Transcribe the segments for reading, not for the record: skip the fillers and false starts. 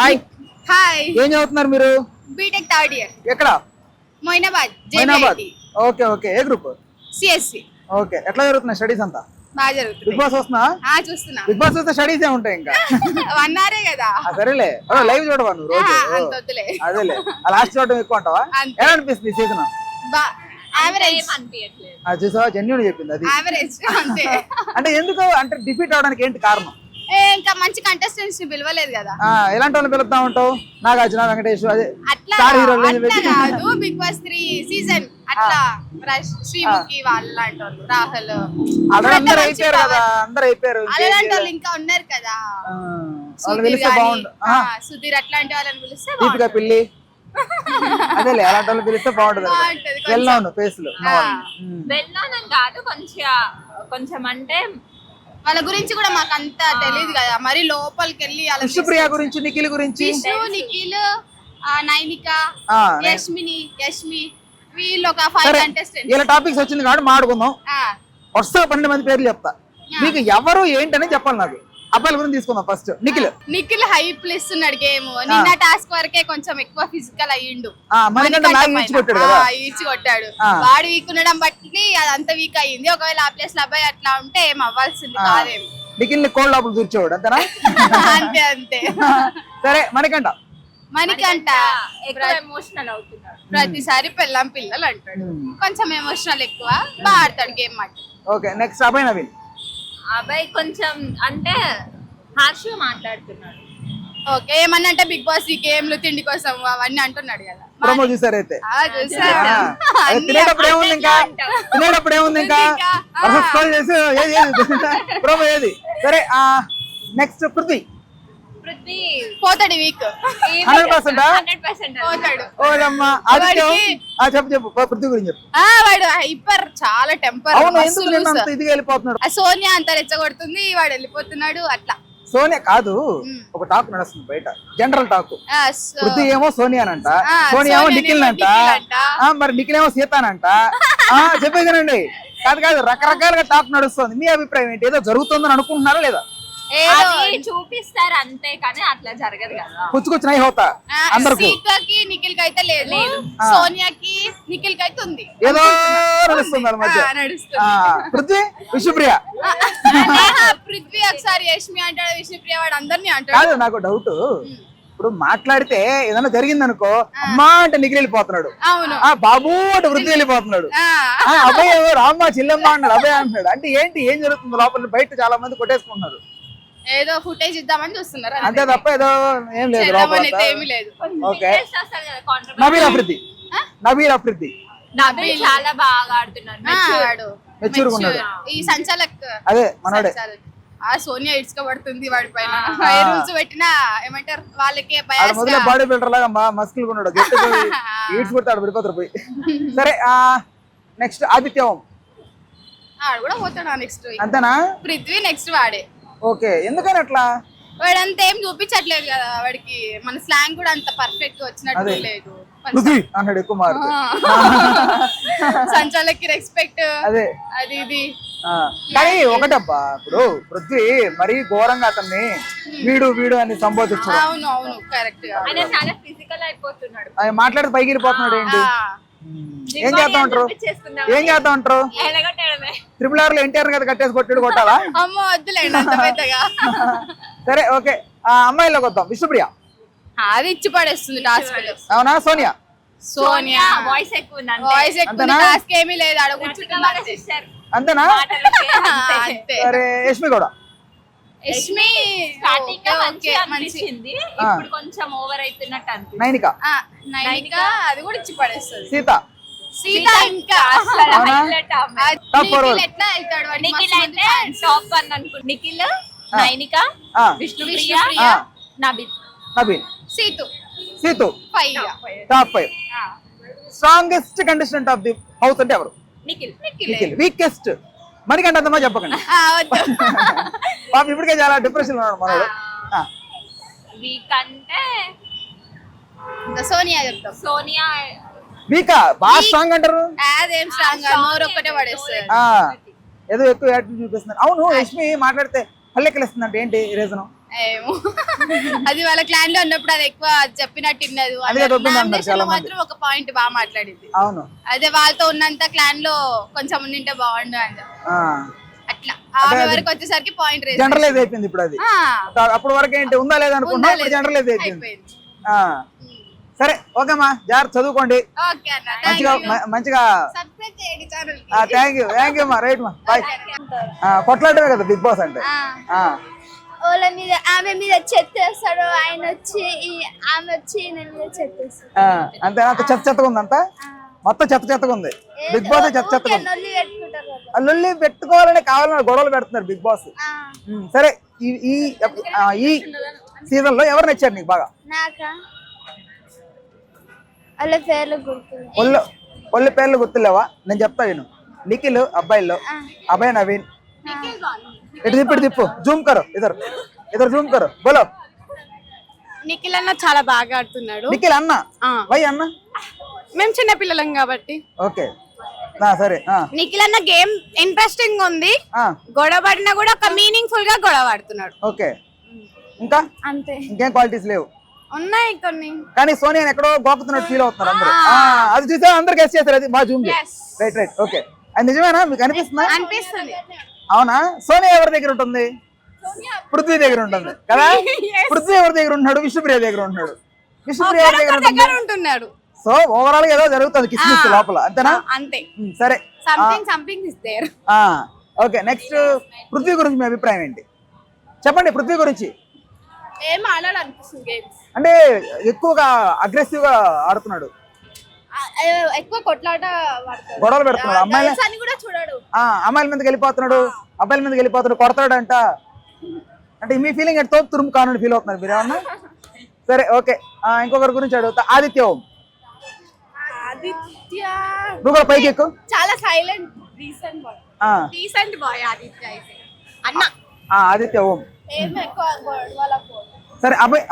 Hi hi ఏం చదువుతున్నారు మీరు? బీటెక్ థర్డ్ ఇయర్ ఎక్కడ? మొయినాబాద్ మొయినాబాద్. ఓకే ఓకే, ఏ గ్రూప్? సిఎస్సి. ఓకే, ఎట్లా జరుగుతున్నాయి స్టడీస్ అంతా? బాగా బిగ్ జరుగుతుంది. బాస్ వస్తున్నా? చూస్తున్నా. బిగ్ బాస్ వస్తే స్టడీస్ ఏ ఉంటాయి ఇంకా. 1 hour కదా. సరేలే, లైవ్ చూడవా నువ్వు రోజు? అంత వద్దులే. అదేలే, లాస్ట్ చూడడం ఎక్కువ అంటావా? అంతే. ఎలా అనిపిస్తుంది సీజన్? యావరేజ్ అది చూసావా, జెన్యూన్ చెప్పింది అది. యావరేజ్ అంతే. అంటే ఎందుకు అంటే డిఫీట్ అవడానికి ఏంటి కారణం? ఇంకా మంచి కంటెస్టెంట్స్ ని పిలవలేదు కదా. ఎలాంటి వాళ్ళని పిలుస్తా ఉంటావు? నాగార్జున, వెంకటేష్, అదే అట్లా స్టార్ హీరోలు అట్లా కాదు. బిగ్ బాస్ 3 సీజన్ అట్లా శ్రీముఖి వాళ్ళు లాంటి వాళ్ళు, రాహుల్ అందరూ అయిపోయారు కదా, అందరూ అయిపోయారు. అలాంటి వాళ్ళు ఇంకా ఉన్నారు కదా. వాళ్ళు పిలిస్తే బాగుండు. సుధీర్ అట్లాంటి వాళ్ళని పిలిస్తే దీపిక పిల్లి అదేలే, అలాంటి వాళ్ళు పిలిస్తే బాగుంటది. వెళ్ళాను ఫేస్లు వెళ్ళానని కాదు, కొంచెం అంటే వాళ్ళ గురించి కూడా మాకు అంత తెలియదు కదా. మరి లోపలికి వెళ్ళి విష్ణుప్రియ గురించి, నిఖిల్ గురించి, నిఖిల్, నైనిక, యష్మి వీళ్ళు ఒక 5 కంటెస్టెంట్స్. ఇలా టాపిక్స్ వచ్చింది కాబట్టి మాట్లాడుకుందాం. వరుసగా 12 మంది పేర్లు చెప్తా, మీకు ఎవరు ఏంటని చెప్పాలి. నాకు అబ్బాయిల గురించి తీసుకుందాం. ఫస్ట్ నిఖిల్ హైప్ ఇస్తున్నాడు గేమ్. నిన్న టాస్క్ వరకే కొంచెం ఎక్కువ ఫిజికల్ అయ్యిండు. ఈడ్చి కొట్టాడు. వాడు వీక్ ఉండడం బట్టి అదంతా వీక్ అయ్యింది. ఒకవేళ ఆ ప్లేస్ లో అబ్బాయి అట్లా ఉంటే ఏం అవ్వాల్సింది కాదేమో. నిఖిల్ ని కోల్డ్ లోపల కూర్చోడు అంతేనా? అంతే అంతే. సరే, మణికంఠ ఎక్కువ ఎమోషనల్ అవుతున్నాడు. ప్రతిసారి పిల్లలు అంటాడు. కొంచెం ఎమోషనల్ ఎక్కువ. బాగా ఆడతాడు గేమ్ మాట. Okay, next Abhay Naveen. అబ్బాయి కొంచెం అంటే హార్ష్ గా మాట్లాడుతున్నాడు. ఓకే, ఏమన్నా అంటే బిగ్ బాస్ ఈ గేమ్లు తిండి కోసం అవన్నీ అంటున్నాడు కదా. ప్రోమో చూసారైతే? తినేటప్పుడు ఏముంది ఇంకా ప్రోమో ఏది? సరే, నెక్స్ట్ పృథ్వీ. పోతాడు వీక్ 100% పోతాడు. ఓడమ్మా, చెప్పు పృథ్వీ గురించి చెప్పు. వాడు హైపర్, చాలా టెంపర్. ఇదిగా వెళ్ళిపోతున్నాడు. సోనియా అంత రెచ్చగొడుతుంది, వాడు వెళ్ళిపోతున్నాడు. అట్లా సోనియా కాదు, ఒక టాక్ నడుస్తుంది బయట, జనరల్ టాక్. పృథ్వీ ఏమో సోనియానంట, సోనియా ఏమో నిఖిల్ అంట, మరి నిఖిల్ ఏమో సీతానంట. చెప్పేసానండి. కాదు, రకరకాలుగా టాక్ నడుస్తుంది. మీ అభిప్రాయం ఏంటి? ఏదో జరుగుతుందని అనుకుంటున్నారా లేదా? చూపిస్తారు అంతే, కానీ అట్లా జరగదు కదా. పుచ్చుకొచ్చిన హోతా అందరికి. సీతాకి నిఖిల్ కి అయితే లేదు, సోనియాకి నిఖిల్ కి అయితే ఉంది. ఏదో నడుస్తుంది మధ్య. పృథ్వీ, విష్ణుప్రియ. పృథ్వీ ఒకసారి యష్మి అంటాడు, విష్ణుప్రియ వాడు అందరినీ అంటాడు. కాదు, నాకు డౌట్. ఇప్పుడు మాట్లాడితే ఏదైనా జరిగింది అనుకో, అమ్మా అంటే నిఖిల్ వెళ్ళిపోతున్నాడు, బాబు అంటే వృద్ధి వెళ్ళిపోతున్నాడు, అబ్బాయి రామ్మ చెల్లెమ్మ అన్నాడు, అబ్బాయి అంటున్నాడు. అంటే ఏంటి, ఏం జరుగుతుంది లోపల? బయట చాలా మంది కొట్టేసుకుంటున్నారు. ఏదో ఫుటేజ్ ఇద్దామని చూస్తున్నారు అంతే తప్ప ఏదో ఏం లేదు. ఓకే, నబీల్ అఫ్రిది చాలా బాగా ఆడుతున్నాడు. మెచ్యూర్గా ఈ సంచాలక్ అదే మనోడే. సోనియా ఇడ్చుకోబడుతుంది వాడి పైన. రూల్స్ పెట్టినా ఏమంటారు వాళ్ళకి బాడీ బిల్డర్ లాగా మస్కిల్ ఉన్నాడు, ఈడ్స్ కొడతాడు, పడిపోతారు పోయి. సరే, నెక్స్ట్ ఆదిత్య ఓం. ఆడు కూడా పోతాడు నెక్స్ట్. అంతేనా? పృథ్వీ నెక్స్ట్ వాడే. ఓకే, ఎందుకని అట్లా? వాడు అంత ఏం చూపించట్లేదు కదా. వాడికి మన స్లాంగ్ కూడా అంత పర్ఫెక్ట్ గా వచ్చినట్టు లేదు. అన్నాడు ఎక్కువ మార్క్. సంచాలకి రెస్పెక్ట్ అదే అది ఇది. కానీ ఒకటబ్బా, ఇప్పుడు పృథ్వీ మరీ ఘోరంగా అతన్ని వీడు అని సంబోధించాడు. అవును అవును, కరెక్ట్. ఆయన చాలా ఫిజికల్ అయిపోతున్నాడు. ఆయన మాట్లాడి పైకి వెళ్ళిపోతున్నాడు. ఏంటి ఏం చేస్తా ఉంటారు? RRR లో ఎన్టీఆర్ కదా కట్టేసి కొట్టాలా? అమ్మో వద్దులేండి అంత పెద్దగా. సరే, ఓకే, అమ్మాయిలోకి వద్దాం. విష్ణుప్రియ. అది ఇచ్చి పడేస్తుంది టాస్క్. అవునా? సోనియా వాయిస్ ఎక్కువ టాస్క్ ఏమీ లేదు, ఆడ కూర్చుంటుంది అంతేనా? సరే, యష్మి కూడా. యష్మి అనిపించింది, ఇప్పుడు కొంచెం ఓవర్ అవుతున్నట్టు అనిపిస్తుంది. నైనిక అది కూడా ఇచ్చి పడేస్తుంది. సీత ఇంకా Nikhil, Nainika, Vishnupriya, Nabeel, Seethu top 5. Strongest contestant of the house అంటే ఎవరు? నిఖిల్. వీకెస్ట్ మణికంఠ అంతమా చెప్పకండి. పాపం ఇప్పటికే చాలా డిప్రెషన్ ఉన్నాడు మనోడు. వీక్ అంటే సోనియా చెప్తాం. సోనియా వీకా బాగా స్ట్రాంగ్ అంటారు. అదేం స్ట్రాంగ్, నోరు ఒక్కటే పడేస్తుంది. ఏదో ఎక్కువ యాటిట్యూడ్ చూపిస్తున్నారు. అవును, యష్మి మాట్లాడితే పల్లెకెళ్ళిస్తుంది అంటే ఏంటి రీజన్? ఏమో అది వాళ్ళ క్లాన్ లో ఉన్నప్పుడు అది ఎక్కువ చెప్పినట్టు విన్నది. అదే దొబ్బింది అన్నారు Nomination చాలా లో మంది. మాత్రం ఒక పాయింట్ బాగా మాట్లాడింది. అవును. అదే వాళ్ళతో ఉన్నంత క్లాన్ లో కొంచెం ఉండింటే బాగుండు అని ఆ, అట్లా ఆమె వరకు వచ్చేసరికి పాయింట్ రేస్ జనరలైజ్ అయిపోయింది ఇప్పుడు అది. అప్పుడు వరకు ఏంటి ఉందా లేదా అనుకున్నా, ఇప్పుడు జనరలైజ్ అయిపోయింది. అయిపోయింది. ఆ, సరే ఓకేమ్మా, జాగ్రత్త చదువుకోండి ఓకే అన్న, మంచిగా మంచిగా. సబ్స్క్రైబ్ చేయండి ఛానల్. థ్యాంక్ యూ అమ్మా, రైట్ మా బాయ్. కొట్లాడమే కదా బిగ్ బాస్ అంటే. వాళ్ళ మీద ఆమె మీద చెత్తేస్తాడు, ఆయన వచ్చి ఆమె వచ్చి ఈయన మీద చెత్తేస్తాడు. అంతే, అంత చెత్త చెత్తగా ఉంది, అంతా మొత్తం చెత్త చెత్తగా ఉంది. బిగ్ బాస్ చెత్త చెత్తగా ఉంది. నొల్లి పెట్టుకుంటారు కదా. ఆ లొల్లి పెట్టుకోవాలని కావాలని గొడవలు పెడుతున్నారు బిగ్ బాస్. సరే, ఈ ఈ ఈ సీజన్ లో ఎవరు నచ్చారు నీకు బాగా? నాకా వాళ్ళ పేర్లు గుర్తుంది. ఒళ్ళు పేర్లు గుర్తులేవా? నేను చెప్తా విను. నిఖిల్ అబ్బాయిల్లో అభయ్ నవీన్. ఇటు తిప్పు జూమ్ కరో, ఇద్దరు జూమ్ కరో బోలో. నిఖిల్ అన్న చాలా బాగా ఆడుతున్నాడు. నిఖిల్ అన్న వై అన్న? మేము చిన్న పిల్లలం కాబట్టి. ఓకే సరే. నిఖిల్ అన్న గేమ్ ఇంట్రెస్టింగ్ ఉంది, గొడవ పడినా కూడా ఒక మీనింగ్ఫుల్ గా గొడవ ఆడుతున్నాడు. ఓకే, ఇంకా అంతే, ఇంకేం క్వాలిటీస్ లేవు? ఉన్నాయి కొన్ని, కానీ సోనియా ఎక్కడో గోకుతున్నట్టు ఫీల్ అవుతున్నారు అందరూ. అది చూసా అందరు గెస్ట్ చేస్తారు, అది బాగా జూమ్ రైట్. ఓకే, అది నిజమేనా? మీకు అనిపిస్తుందా? అనిపిస్తుంది. అవునా? సోనియా ఎవరి దగ్గర ఉంటుంది? పృథ్వీ దగ్గర ఉంటుంది కదా. పృథ్వీ ఎవరి దగ్గర ఉంటున్నాడు? విష్ణుప్రియ దగ్గర ఉంటున్నాడు. విష్ణుప్రియ ఎవరి దగ్గర ఉంటున్నాడు. సో ఓవరాల్ గా ఏదో జరుగుతుంది కిస్మిస్ లోపల, అంతేనా? అంతే. సరే, something is there. Okay, next Prithvi గురించి మీ అభిప్రాయం ఏంటి? చెప్పండి. పృథ్వీ గురించి ఏం ఆడాలనిపిస్తుంది గేమ్స్ అంటే ఎక్కువగా అగ్రెసివ్ గా ఆడుతున్నాడు, ఎక్కువ కొట్లాట గొడవలు పెడుతున్నాడు, అమ్మాయిలు కూడా చూడడు, అమ్మాయిల మీదకి వెళ్ళిపోతున్నాడు, అబ్బాయిల మీదకి వెళ్ళిపోతున్నాడు, కొడతాడంట. అంటే మీ ఫీలింగ్ ఎట్తో తురుము కానుండి ఫీల్ అవుతున్నారు మీరు ఏమన్నా? సరే ఓకే, ఇంకొకరి గురించి అడుగుతా. ఆదిత్య ఓం. నువ్వు కూడా పైకి ఎక్కువ. చాలా సైలెంట్ డీసెంట్ బాయ్ ఆదిత్య అయితే అన్న. ఆదిత్య ఓం. ఏం ఎక్కువ గొడవలకు. సరే, అభయ్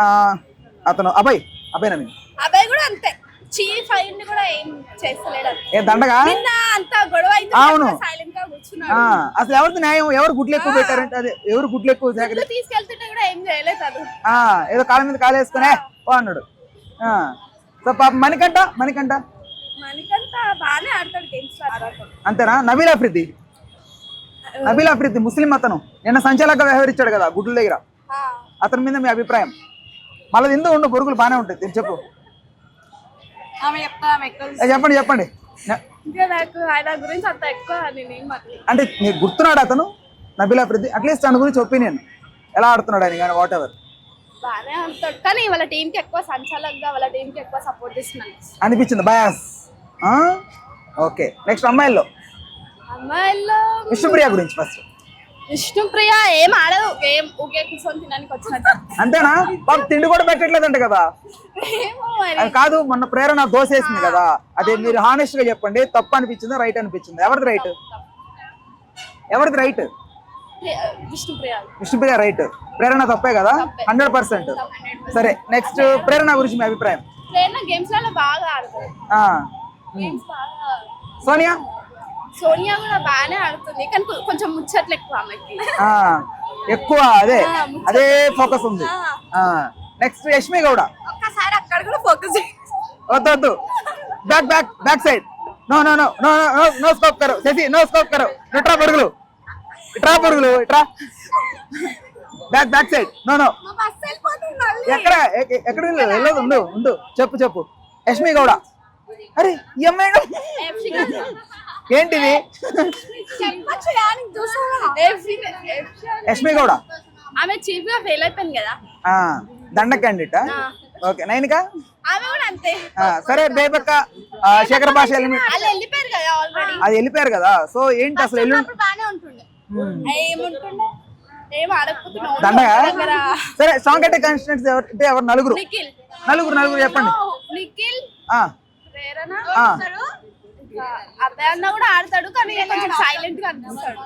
అభయ్ నవీన్. అబ్బాయి కూడా అంతే, చీఫ్ అయింది కూడా ఏం చేస్తలేడు. ఏ దండగా అంత గొడవ అయింది, అవును. సైలెంట్ గా కూర్చున్నాడు. అసలు ఎవరిది న్యాయం? ఎవరు గుడ్లు ఎక్కువ పెట్టారంటే అదే, ఎవరు గుడ్లు ఎక్కువ తీసుకెళ్తుంటే కూడా ఏం చేయలేదు అది. ఏదో కాళ్ళ మీద కాలు వేసుకునే ఓ అన్నాడు. సో పాప మణికంఠ బాగానే ఆడతాడు గేమ్స్. అంతేనా? నబీల్ అఫ్రిది ముస్లిం అతను నిన్న సంచాలకంగా వ్యవహరించాడు కదా గుడ్ల దగ్గర, అతని మీద మీ అభిప్రాయం? మళ్ళీ ఇందు ఉండు, పొరుగులు బాగానే ఉంటాయి. దీన్ని చెప్పు, చెప్పండి. నాకు ఆయన గురించి అంత ఎక్కువ అంటే నీకు గుర్తున్నాడు అతను నబీల్ అఫ్రిది? అట్లీస్ట్ తన గురించి ఒపీనియన్ ఎలా ఆడుతున్నాడు అని, కానీ వాట్ ఎవర్ బాగానే ఆడతాడు. కానీ వాళ్ళ టీం కి ఎక్కువ సంచాలకంగా వాళ్ళ టీం కి ఎక్కువ సపోర్ట్ ఇస్తున్నాను అనిపించింది బయాస్. ఓకే, నెక్స్ట్ అమ్మాయిల్లో విష్ణుప్రియ గురించి ఫస్ట్. విష్ణుప్రియ ఏం ఆడదు, గేమ్ ఊకే కూర్చొని తినడానికి వచ్చినట్టు. అంతేనా? బాబు తిండి కూడా పెట్టట్లేదంట కదా. అది కాదు, మొన్న ప్రేరణ దోశ వేసింది కదా, అదే మీరు హానెస్ట్ గా చెప్పండి, తప్పు అనిపించిందా రైట్ అనిపించింది? ఎవరిది రైట్? విష్ణుప్రియ రైట్, ప్రేరణ తప్పే కదా 100%. సరే, నెక్స్ట్ ప్రేరణ గురించి మీ అభిప్రాయం? ప్రేరణ గేమ్స్ లలో బాగా ఆడుతుంది. సోనియా కూడా బాగానే ఆడుతుంది, కానీ కొంచెం ముచ్చట్లు ఎక్కువ ఆమెకి. ఎక్కువ అదే ఫోకస్ ఉంది. నెక్స్ట్ యష్మి గౌడ. ఒక్కసారి అక్కడ కూడా ఫోకస్ వద్దు, బ్యాక్ సైడ్. నో స్కోప్ కరో శశి, నో స్కోప్ కరో. ఇట్రా పొరుగులు బ్యాక్ సైడ్. ఎక్కడ వెళ్ళదు, ఉండు చెప్పు. యష్మి గౌడ. అరే ఈ అమ్మాయి ఏంటిది? యష్మి గౌడ ఆమె చీఫ్ గా ఫెయిల్ అయిపోయింది కదా, దండ క్యాండిడేట్. ఓకే, నైనికా ఆమె కూడా అంతే. సరే, బేబక్క, శేఖర్ భాష వెళ్ళిపోయారు కదా ఆల్రెడీ. అది వెళ్ళిపోయారు కదా. సో ఏంటి అసలు బాగానే ఉంటుండే, ఏముంటుండే, ఏం ఆడకపోతున్నావు దండగా. సరే, సాంగ్ అంటే కాన్స్టిట్యూయెంట్స్ ఎవరు? నలుగురు చెప్పండి. నిఖిల్, ప్రేరణ, అబ్బాయి అన్న కూడా ఆడతాడు, కానీ కొంచెం సైలెంట్ గా అనిపిస్తాడు.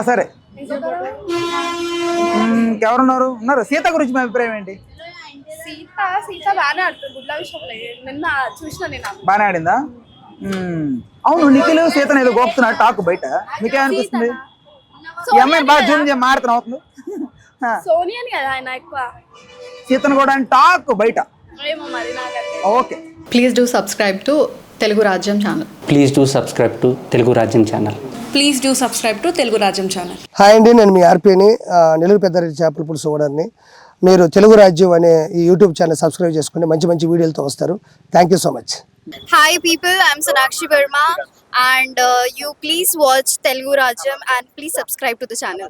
సరే, ఇంకెవరున్నారు? సీత గురించి మీ అభిప్రాయం ఏంటి? సీత బాగానే ఆడుతుంది, గుడ్ల విషయంలో నిన్న చూసిన నేను. బాగానే ఆడిందా? అవును, నిఖిల్ సీతను ఏదో గోపుతున్నాడు టాక్ బయట, మీకేమనిపిస్తుంది? ఈ అమ్మాయిని బాగా జూమ్ చేసి మారుతున్నా అవుతుంది. సోనియా కదా ఆయన ఎక్కువ. సీతను కూడా టాక్ బయట. ఏమో మరి నాకైతే. Okay. Please do subscribe to Telugu Rajyam channel. Please do subscribe to Telugu Rajyam channel. Please do subscribe to Telugu Rajyam channel. Hi అండి, నేను మీ ఆర్పీని, నెల్లూరు పెద్దారెడ్డి చేపల పులుసు ఓనర్ని. మీరు తెలుగు రాజ్యం అనే ఈ యూట్యూబ్ ఛానల్ సబ్స్క్రైబ్ చేసుకుని మంచి మంచి వీడియోలతో వస్తారు. Thank you so much. Hi people, I'm Sonakshi Verma and you please watch Telugu Rajyam and please subscribe to the channel.